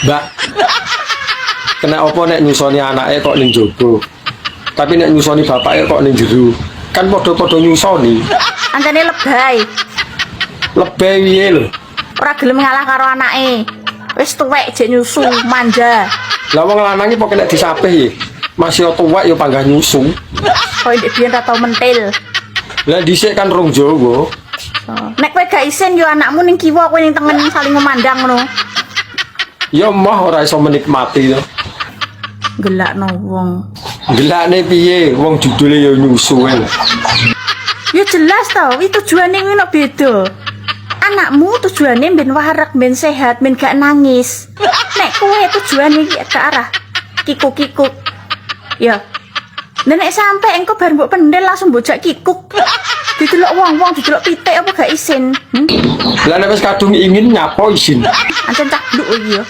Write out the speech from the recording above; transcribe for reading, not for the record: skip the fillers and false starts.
Mbak. Kena apa nek nyusoni anake kok ning jogo. Tapi nek nyusoni bapake kok ning jero. Kan padha-padha nyusoni. Ancane lebay. Lebih piye lho. Ora gelem ngalah karo anake. Wis tuwek jek nyusu, manja. Lah wong lanang iki pokoke nek disapih ya. Masih tuwek ya panggah nyusu. Kowe ndek biyen ra tau mentil. Lah dhisik kan rong Jawa. Nek kowe gak isin yo anakmu ning kiwa kowe ning tengen saling memandang ngono. Ya mah ora iso menikmati to. Gelakno wong. Gelakne piye? Wong judule ya nyusu lho. Ya jelas to, iki tujuane kuwi nek beda. Anakmu tujuane ben warak, ben sehat, ben gak nangis. Nek kowe tujuane iki ke arah kikuk-kikuk. Ya. Nek sampe engko bar mbok pendel langsung bojak kikuk. Didelok wong-wong, didelok pitik apa gak isin. Lah nek wis kadung ingin nyapa isin. Ancen cak nduk iki ya.